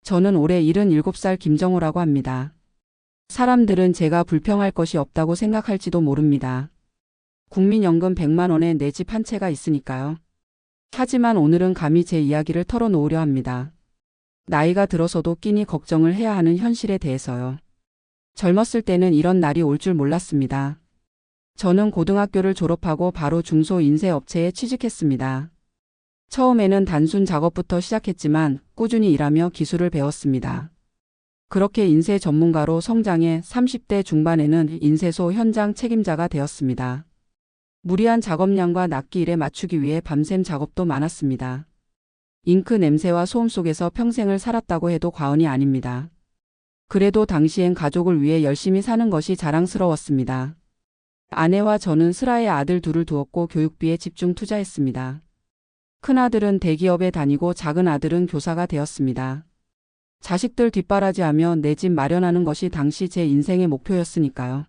저는 올해 77살 김정호라고 합니다. 사람들은 제가 불평할 것이 없다고 생각할지도 모릅니다. 국민연금 100만 원에 내 집 한 채가 있으니까요. 하지만 오늘은 감히 제 이야기를 털어놓으려 합니다. 나이가 들어서도 끼니 걱정을 해야 하는 현실에 대해서요. 젊었을 때는 이런 날이 올 줄 몰랐습니다. 저는 고등학교를 졸업하고 바로 중소인쇄업체에 취직했습니다. 처음에는 단순 작업부터 시작했지만 꾸준히 일하며 기술을 배웠습니다. 그렇게 인쇄 전문가로 성장해 30대 중반에는 인쇄소 현장 책임자가 되었습니다. 무리한 작업량과 낫기 일에 맞추기 위해 밤샘 작업도 많았습니다. 잉크 냄새와 소음 속에서 평생을 살았다고 해도 과언이 아닙니다. 그래도 당시엔 가족을 위해 열심히 사는 것이 자랑스러웠습니다. 아내와 저는 슬하에 아들 둘을 두었고 교육비에 집중 투자했습니다. 큰아들은 대기업에 다니고 작은 아들은 교사가 되었습니다. 자식들 뒷바라지하며 내 집 마련하는 것이 당시 제 인생의 목표였으니까요.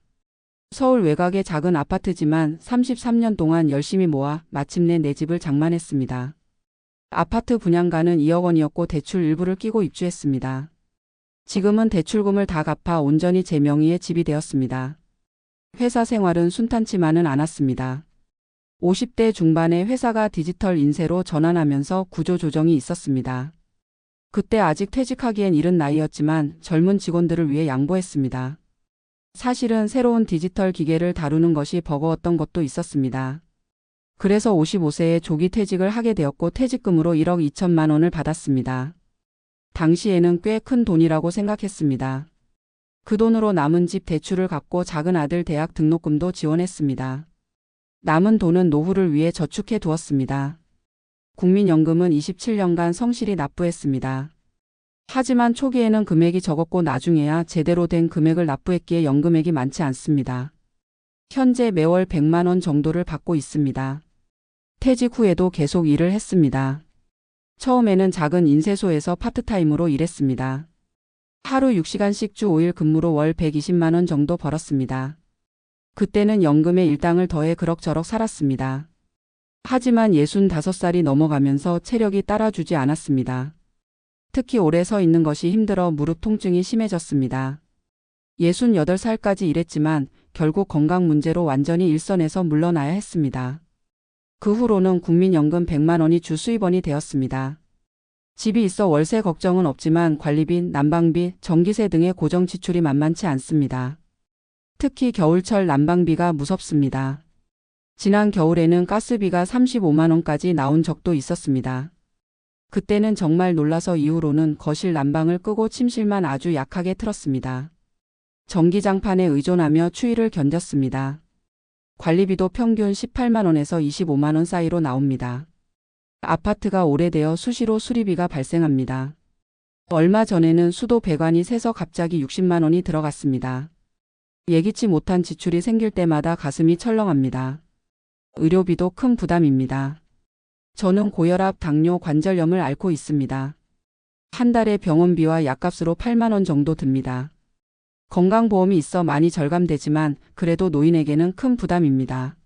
서울 외곽의 작은 아파트지만 33년 동안 열심히 모아 마침내 내 집을 장만했습니다. 아파트 분양가는 2억 원이었고 대출 일부를 끼고 입주했습니다. 지금은 대출금을 다 갚아 온전히 제 명의의 집이 되었습니다. 회사 생활은 순탄치만은 않았습니다. 50대 중반에 회사가 디지털 인쇄로 전환하면서 구조조정이 있었습니다. 그때 아직 퇴직하기엔 이른 나이였지만 젊은 직원들을 위해 양보했습니다. 사실은 새로운 디지털 기계를 다루는 것이 버거웠던 것도 있었습니다. 그래서 55세에 조기 퇴직을 하게 되었고 퇴직금으로 1억 2천만 원을 받았습니다. 당시에는 꽤 큰 돈이라고 생각했습니다. 그 돈으로 남은 집 대출을 갚고 작은 아들 대학 등록금도 지원했습니다. 남은 돈은 노후를 위해 저축해 두었습니다. 국민연금은 27년간 성실히 납부했습니다. 하지만 초기에는 금액이 적었고 나중에야 제대로 된 금액을 납부했기에 연금액이 많지 않습니다. 현재 매월 100만 원 정도를 받고 있습니다. 퇴직 후에도 계속 일을 했습니다. 처음에는 작은 인쇄소에서 파트타임으로 일했습니다. 하루 6시간씩 주 5일 근무로 월 120만 원 정도 벌었습니다. 그때는 연금에 일당을 더해 그럭저럭 살았습니다. 하지만 65살이 넘어가면서 체력이 따라주지 않았습니다. 특히 오래 서 있는 것이 힘들어 무릎 통증이 심해졌습니다. 68살까지 일했지만 결국 건강 문제로 완전히 일선에서 물러나야 했습니다. 그 후로는 국민연금 100만 원이 주 수입원이 되었습니다. 집이 있어 월세 걱정은 없지만 관리비, 난방비, 전기세 등의 고정 지출이 만만치 않습니다. 특히 겨울철 난방비가 무섭습니다. 지난 겨울에는 가스비가 35만 원까지 나온 적도 있었습니다. 그때는 정말 놀라서 이후로는 거실 난방을 끄고 침실만 아주 약하게 틀었습니다. 전기장판에 의존하며 추위를 견뎠습니다. 관리비도 평균 18만 원에서 25만 원 사이로 나옵니다. 아파트가 오래되어 수시로 수리비가 발생합니다. 얼마 전에는 수도 배관이 새서 갑자기 60만 원이 들어갔습니다. 예기치 못한 지출이 생길 때마다 가슴이 철렁합니다. 의료비도 큰 부담입니다. 저는 고혈압, 당뇨, 관절염을 앓고 있습니다. 한 달에 병원비와 약값으로 8만 원 정도 듭니다. 건강보험이 있어 많이 절감되지만 그래도 노인에게는 큰 부담입니다.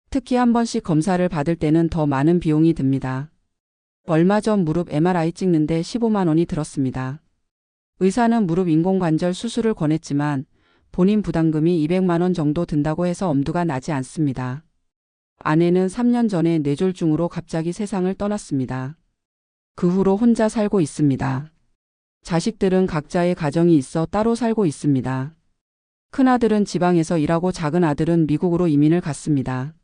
특히 한 번씩 검사를 받을 때는 더 많은 비용이 듭니다. 얼마 전 무릎 MRI 찍는데 15만 원이 들었습니다. 의사는 무릎 인공관절 수술을 권했지만 본인 부담금이 200만 원 정도 든다고 해서 엄두가 나지 않습니다. 아내는 3년 전에 뇌졸중으로 갑자기 세상을 떠났습니다. 그 후로 혼자 살고 있습니다. 자식들은 각자의 가정이 있어 따로 살고 있습니다. 큰아들은 지방에서 일하고 작은 아들은 미국으로 이민을 갔습니다.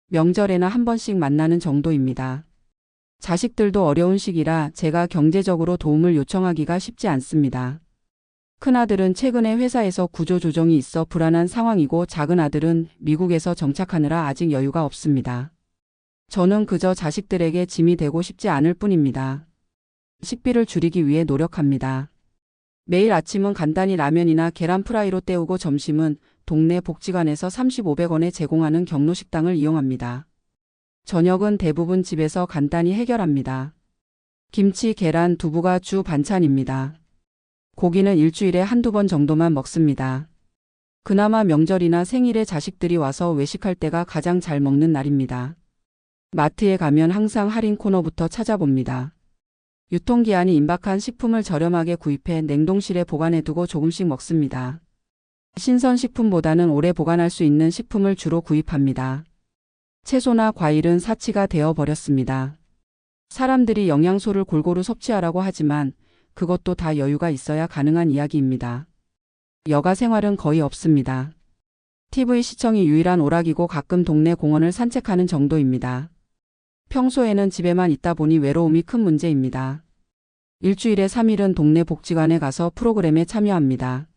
명절에나 한 번씩 만나는 정도입니다. 자식들도 어려운 시기라 제가 경제적으로 도움을 요청하기가 쉽지 않습니다. 큰아들은 최근에 회사에서 구조조정이 있어 불안한 상황이고 작은 아들은 미국에서 정착하느라 아직 여유가 없습니다. 저는 그저 자식들에게 짐이 되고 싶지 않을 뿐입니다. 식비를 줄이기 위해 노력합니다. 매일 아침은 간단히 라면이나 계란 프라이로 때우고 점심은 동네 복지관에서 3,500원에 제공하는 경로식당을 이용합니다. 저녁은 대부분 집에서 간단히 해결합니다. 김치, 계란, 두부가 주 반찬입니다. 고기는 일주일에 한두 번 정도만 먹습니다. 그나마 명절이나 생일에 자식들이 와서 외식할 때가 가장 잘 먹는 날입니다. 마트에 가면 항상 할인 코너부터 찾아봅니다. 유통기한이 임박한 식품을 저렴하게 구입해 냉동실에 보관해두고 조금씩 먹습니다. 신선식품보다는 오래 보관할 수 있는 식품을 주로 구입합니다. 채소나 과일은 사치가 되어 버렸습니다. 사람들이 영양소를 골고루 섭취하라고 하지만 그것도 다 여유가 있어야 가능한 이야기입니다. 여가 생활은 거의 없습니다. TV 시청이 유일한 오락이고 가끔 동네 공원을 산책하는 정도입니다. 평소에는 집에만 있다 보니 외로움이 큰 문제입니다. 일주일에 3일은 동네 복지관에 가서 프로그램에 참여합니다.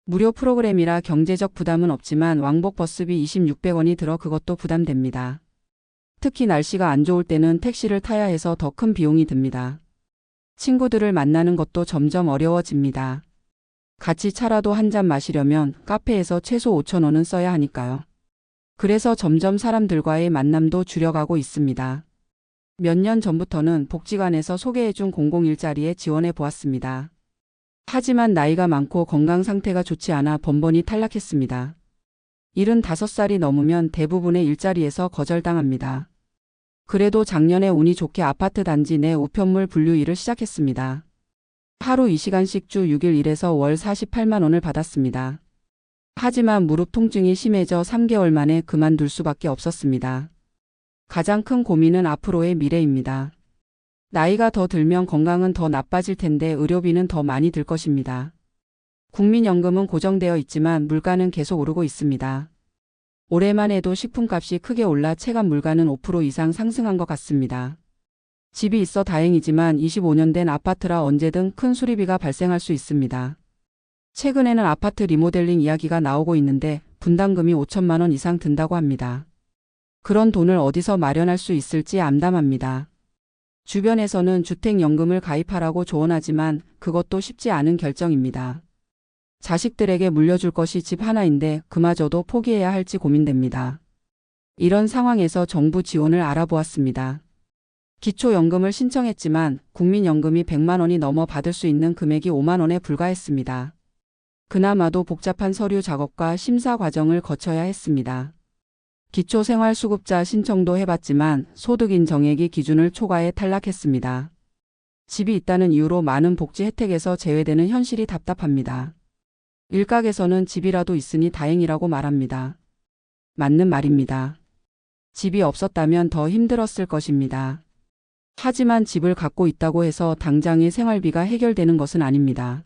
무료 프로그램이라 경제적 부담은 없지만 왕복 버스비 2,600원이 들어 그것도 부담됩니다. 특히 날씨가 안 좋을 때는 택시를 타야 해서 더 큰 비용이 듭니다. 친구들을 만나는 것도 점점 어려워집니다. 같이 차라도 한 잔 마시려면 카페에서 최소 5,000원은 써야 하니까요. 그래서 점점 사람들과의 만남도 줄여가고 있습니다. 몇 년 전부터는 복지관에서 소개해준 공공일자리에 지원해 보았습니다. 하지만 나이가 많고 건강 상태가 좋지 않아 번번이 탈락했습니다. 75살이 넘으면 대부분의 일자리에서 거절당합니다. 그래도 작년에 운이 좋게 아파트 단지 내 우편물 분류 일을 시작했습니다. 하루 2시간씩 주 6일 일해서 월 48만 원을 받았습니다. 하지만 무릎 통증이 심해져 3개월 만에 그만둘 수밖에 없었습니다. 가장 큰 고민은 앞으로의 미래입니다. 나이가 더 들면 건강은 더 나빠질 텐데 의료비는 더 많이 들 것입니다. 국민연금은 고정되어 있지만 물가는 계속 오르고 있습니다. 올해만 해도 식품값이 크게 올라 체감 물가는 5% 이상 상승한 것 같습니다. 집이 있어 다행이지만 25년 된 아파트라 언제든 큰 수리비가 발생할 수 있습니다. 최근에는 아파트 리모델링 이야기가 나오고 있는데 분담금이 5천만 원 이상 든다고 합니다. 그런 돈을 어디서 마련할 수 있을지 암담합니다. 주변에서는 주택연금을 가입하라고 조언하지만 그것도 쉽지 않은 결정입니다. 자식들에게 물려줄 것이 집 하나인데 그마저도 포기해야 할지 고민됩니다. 이런 상황에서 정부 지원을 알아보았습니다. 기초연금을 신청했지만 국민연금이 100만 원이 넘어 받을 수 있는 금액이 5만 원에 불과했습니다. 그나마도 복잡한 서류 작업과 심사 과정을 거쳐야 했습니다. 기초생활수급자 신청도 해봤지만 소득인 정액이 기준을 초과해 탈락했습니다. 집이 있다는 이유로 많은 복지 혜택에서 제외되는 현실이 답답합니다. 일각에서는 집이라도 있으니 다행이라고 말합니다. 맞는 말입니다. 집이 없었다면 더 힘들었을 것입니다. 하지만 집을 갖고 있다고 해서 당장의 생활비가 해결되는 것은 아닙니다.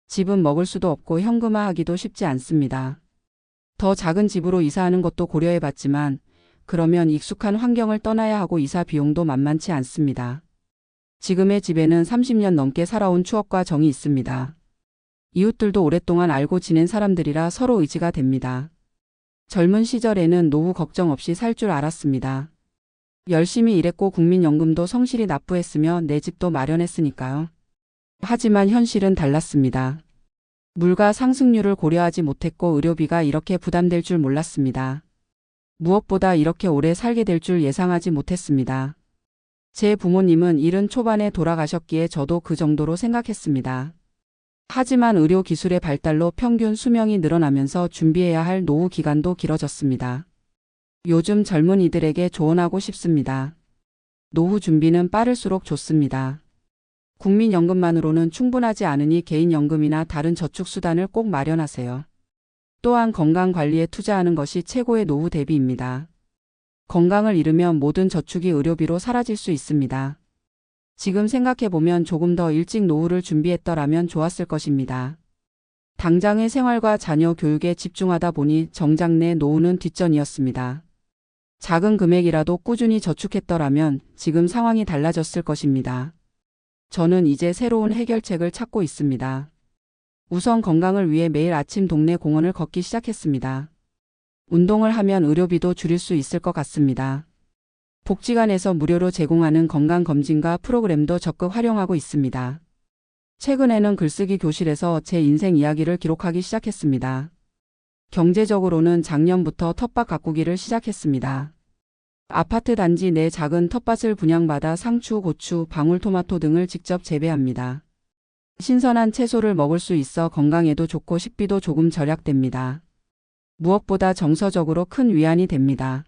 집은 먹을 수도 없고 현금화하기도 쉽지 않습니다. 더 작은 집으로 이사하는 것도 고려해봤지만 그러면 익숙한 환경을 떠나야 하고 이사 비용도 만만치 않습니다. 지금의 집에는 30년 넘게 살아온 추억과 정이 있습니다. 이웃들도 오랫동안 알고 지낸 사람들이라 서로 의지가 됩니다. 젊은 시절에는 노후 걱정 없이 살 줄 알았습니다. 열심히 일했고 국민연금도 성실히 납부했으며 내 집도 마련했으니까요. 하지만 현실은 달랐습니다. 물가 상승률을 고려하지 못했고 의료비가 이렇게 부담될 줄 몰랐습니다. 무엇보다 이렇게 오래 살게 될 줄 예상하지 못했습니다. 제 부모님은 70 초반에 돌아가셨기에 저도 그 정도로 생각했습니다. 하지만 의료 기술의 발달로 평균 수명이 늘어나면서 준비해야 할 노후 기간도 길어졌습니다. 요즘 젊은이들에게 조언하고 싶습니다. 노후 준비는 빠를수록 좋습니다. 국민연금만으로는 충분하지 않으니 개인연금이나 다른 저축수단을 꼭 마련하세요. 또한 건강관리에 투자하는 것이 최고의 노후 대비입니다. 건강을 잃으면 모든 저축이 의료비로 사라질 수 있습니다. 지금 생각해보면 조금 더 일찍 노후를 준비했더라면 좋았을 것입니다. 당장의 생활과 자녀 교육에 집중하다 보니 정작 내 노후는 뒷전이었습니다. 작은 금액이라도 꾸준히 저축했더라면 지금 상황이 달라졌을 것입니다. 저는 이제 새로운 해결책을 찾고 있습니다. 우선 건강을 위해 매일 아침 동네 공원을 걷기 시작했습니다. 운동을 하면 의료비도 줄일 수 있을 것 같습니다. 복지관에서 무료로 제공하는 건강검진과 프로그램도 적극 활용하고 있습니다. 최근에는 글쓰기 교실에서 제 인생 이야기를 기록하기 시작했습니다. 경제적으로는 작년부터 텃밭 가꾸기를 시작했습니다. 아파트 단지 내 작은 텃밭을 분양받아 상추, 고추, 방울토마토 등을 직접 재배합니다. 신선한 채소를 먹을 수 있어 건강에도 좋고 식비도 조금 절약됩니다. 무엇보다 정서적으로 큰 위안이 됩니다.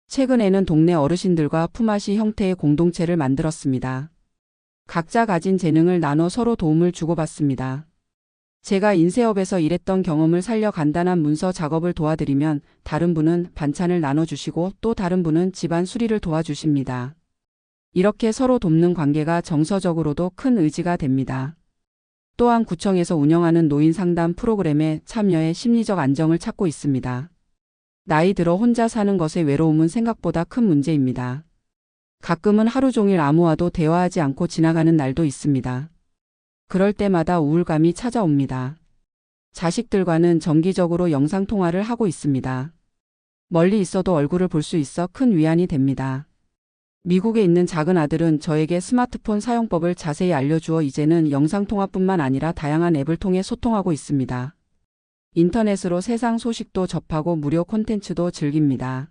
최근에는 동네 어르신들과 품앗이 형태의 공동체를 만들었습니다. 각자 가진 재능을 나눠 서로 도움을 주고받습니다. 제가 인쇄업에서 일했던 경험을 살려 간단한 문서 작업을 도와드리면 다른 분은 반찬을 나눠주시고 또 다른 분은 집안 수리를 도와주십니다. 이렇게 서로 돕는 관계가 정서적으로도 큰 의지가 됩니다. 또한 구청에서 운영하는 노인 상담 프로그램에 참여해 심리적 안정을 찾고 있습니다. 나이 들어 혼자 사는 것의 외로움은 생각보다 큰 문제입니다. 가끔은 하루 종일 아무와도 대화하지 않고 지나가는 날도 있습니다. 그럴 때마다 우울감이 찾아옵니다. 자식들과는 정기적으로 영상통화를 하고 있습니다. 멀리 있어도 얼굴을 볼 수 있어 큰 위안이 됩니다. 미국에 있는 작은 아들은 저에게 스마트폰 사용법을 자세히 알려주어 이제는 영상통화뿐만 아니라 다양한 앱을 통해 소통하고 있습니다. 인터넷으로 세상 소식도 접하고 무료 콘텐츠도 즐깁니다.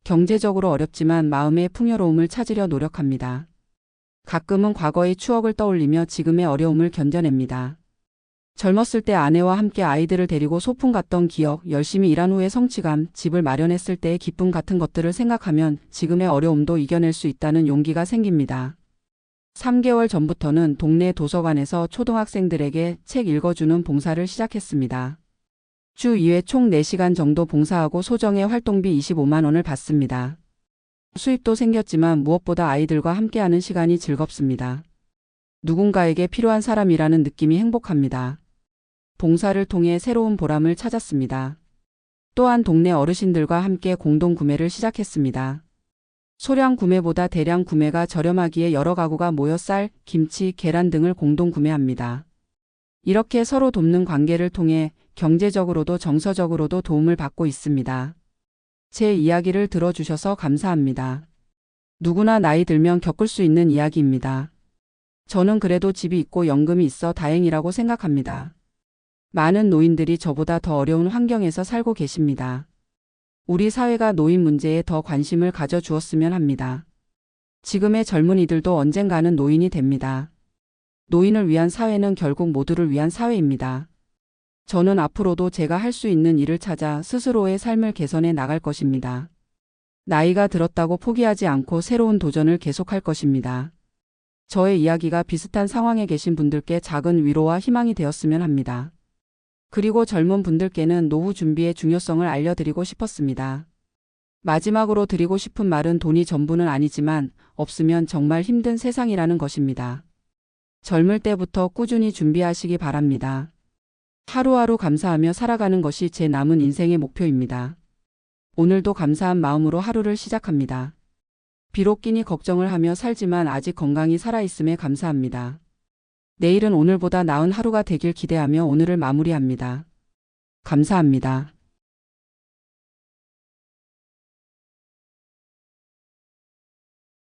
경제적으로 어렵지만 마음의 풍요로움을 찾으려 노력합니다. 가끔은 과거의 추억을 떠올리며 지금의 어려움을 견뎌냅니다. 젊었을 때 아내와 함께 아이들을 데리고 소풍 갔던 기억, 열심히 일한 후의 성취감, 집을 마련했을 때의 기쁨 같은 것들을 생각하면 지금의 어려움도 이겨낼 수 있다는 용기가 생깁니다. 3개월 전부터는 동네 도서관에서 초등학생들에게 책 읽어주는 봉사를 시작했습니다. 주 2회 총 4시간 정도 봉사하고 소정의 활동비 25만 원을 받습니다. 수입도 생겼지만 무엇보다 아이들과 함께하는 시간이 즐겁습니다. 누군가에게 필요한 사람이라는 느낌이 행복합니다. 봉사를 통해 새로운 보람을 찾았습니다. 또한 동네 어르신들과 함께 공동 구매를 시작했습니다. 소량 구매보다 대량 구매가 저렴하기에 여러 가구가 모여 쌀, 김치, 계란 등을 공동 구매합니다. 이렇게 서로 돕는 관계를 통해 경제적으로도 정서적으로도 도움을 받고 있습니다. 제 이야기를 들어주셔서 감사합니다. 누구나 나이 들면 겪을 수 있는 이야기입니다. 저는 그래도 집이 있고 연금이 있어 다행이라고 생각합니다. 많은 노인들이 저보다 더 어려운 환경에서 살고 계십니다. 우리 사회가 노인 문제에 더 관심을 가져주었으면 합니다. 지금의 젊은이들도 언젠가는 노인이 됩니다. 노인을 위한 사회는 결국 모두를 위한 사회입니다. 저는 앞으로도 제가 할 수 있는 일을 찾아 스스로의 삶을 개선해 나갈 것입니다. 나이가 들었다고 포기하지 않고 새로운 도전을 계속할 것입니다. 저의 이야기가 비슷한 상황에 계신 분들께 작은 위로와 희망이 되었으면 합니다. 그리고 젊은 분들께는 노후 준비의 중요성을 알려드리고 싶었습니다. 마지막으로 드리고 싶은 말은 돈이 전부는 아니지만 없으면 정말 힘든 세상이라는 것입니다. 젊을 때부터 꾸준히 준비하시기 바랍니다. 하루하루 감사하며 살아가는 것이 제 남은 인생의 목표입니다. 오늘도 감사한 마음으로 하루를 시작합니다. 비록 끼니 걱정을 하며 살지만 아직 건강히 살아있음에 감사합니다. 내일은 오늘보다 나은 하루가 되길 기대하며 오늘을 마무리합니다. 감사합니다.